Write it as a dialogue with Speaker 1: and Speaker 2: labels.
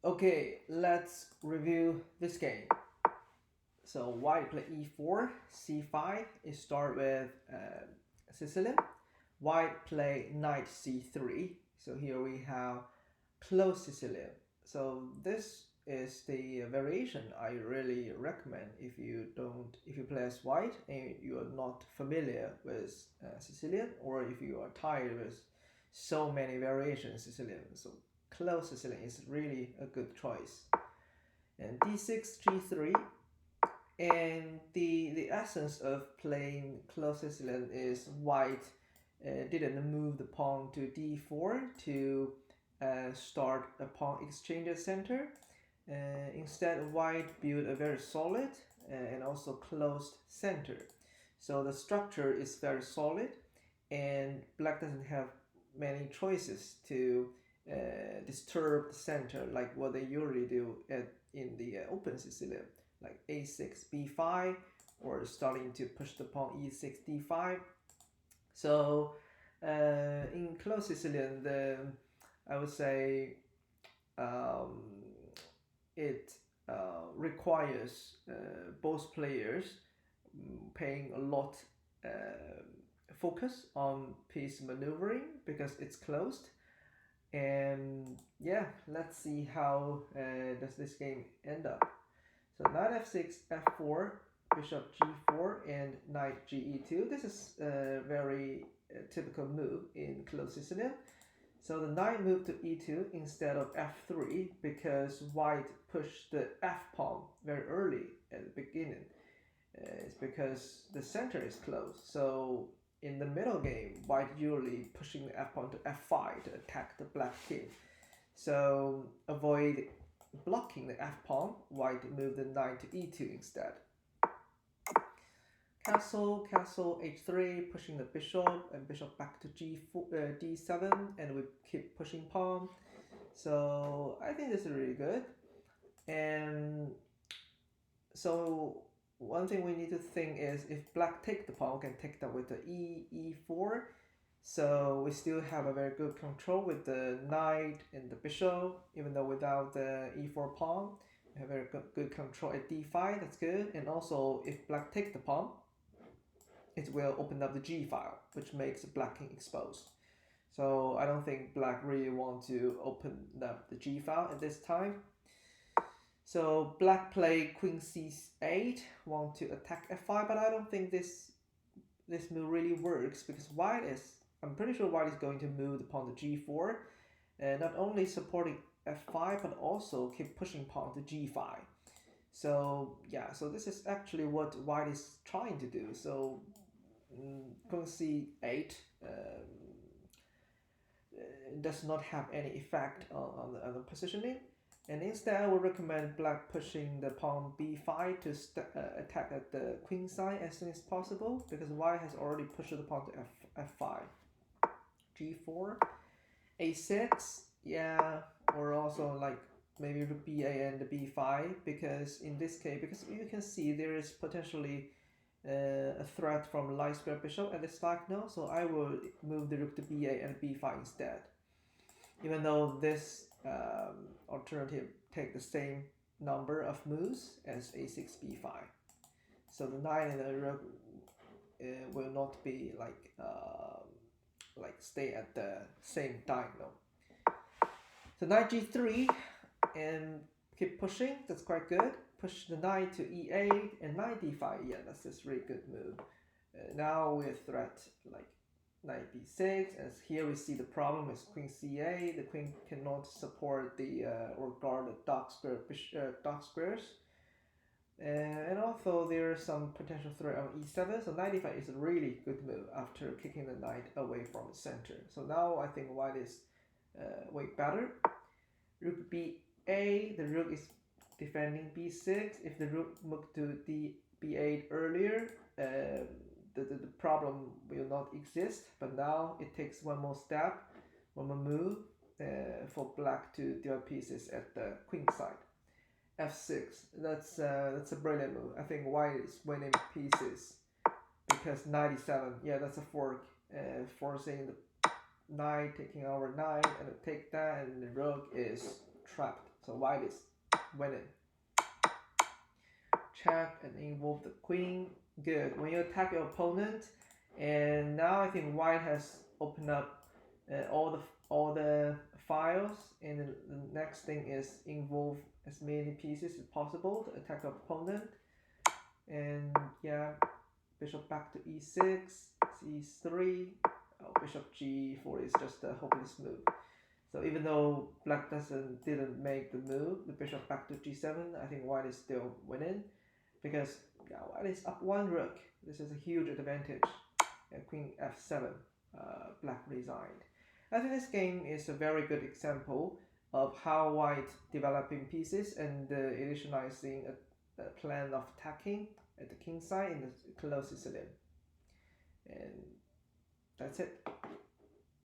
Speaker 1: Okay, let's review this game. So white play e4, c5. It start with Sicilian. White play knight c3. So here we have close Sicilian. So this is the variation I really recommend if you play as white and you are not familiar with Sicilian, or if you are tired with so many variations Sicilian. So close Sicilian is really a good choice. And d6, g3, and the essence of playing close Sicilian is white didn't move the pawn to d4 to start a pawn exchange center. Instead, white built a very solid and also closed center. So the structure is very solid, and black doesn't have many choices to disturb the center like what they usually do in the open Sicilian, like a6, b5, or starting to push the pawn e6, d5. So in close Sicilian, I would say um, it requires both players paying a lot focus on piece maneuvering because it's closed. And yeah, let's see how does this game end up. So knight f6, f4, bishop g4, and knight ge2. This is a very typical move in close Sicilian. So the knight moved to e2 instead of f3 because white pushed the f pawn very early at the beginning. It's because the center is closed. So in the middle game, white usually pushing the f pawn to f5 to attack the black king. So avoid blocking the f pawn, white moved the knight to e2 instead. Castle, castle, h3, pushing the bishop, and bishop back to g4, d7, and we keep pushing pawn. So I think this is really good. And so one thing we need to think is if black take the pawn, we can take that with the e4. So we still have a very good control with the knight and the bishop, even though without the e4 pawn. We have very good control at d5, that's good. And also if black take the pawn, it will open up the g file, which makes black king exposed. So I don't think black really want to open up the g file at this time. So black play queen c8, want to attack f5, but I don't think this move really works because I'm pretty sure white is going to move the pawn to g4, and not only supporting f5 but also keep pushing pawn to g5. So yeah, so this is actually what white is trying to do. So queen c8 does not have any effect on the positioning. And instead, I would recommend black pushing the pawn b5 to attack at the queen side as soon as possible because white has already pushed the pawn to f5. g4, a6, yeah, or also like maybe rook ba and the b5 because in this case, because you can see there is potentially a threat from light square bishop at this diagonal, so I will move the rook to ba and b5 instead. Even though this alternative take the same number of moves as a6, b5. So the knight and the rook will not be like stay at the same diagonal. So knight g3 and keep pushing, that's quite good. Push the knight to e8 and knight d5, yeah, that's just really good move. Now we threat like knight b6, as here we see the problem is queen ca. The queen cannot support the or guard the dark squares, and also there is some potential threat on e7. So knight d5 is a really good move after kicking the knight away from the center. So now I think white is way better. Rook ba, the rook is defending b6. If the rook moved to b8 earlier, the problem will not exist, but now it takes one more step, one more move for black to divide pieces at the queen side. f6, that's a brilliant move. I think white is winning pieces because 97, yeah, that's a fork, forcing the knight, taking over knight, and take that, and the rook is trapped. So white is winning. Check and involve the queen. Good. When you attack your opponent, and now I think white has opened up all the files, and the next thing is involve as many pieces as possible to attack your opponent. And yeah, bishop back to e6, c3. Oh, bishop g4 is just a hopeless move. So even though black didn't make the move, the bishop back to g7, I think white is still winning, because yeah, white is up one rook. This is a huge advantage. Queen f7, black resigned. I think this game is a very good example of how white developing pieces and initializing a plan of attacking at the king side in the close Sicilian. And that's it.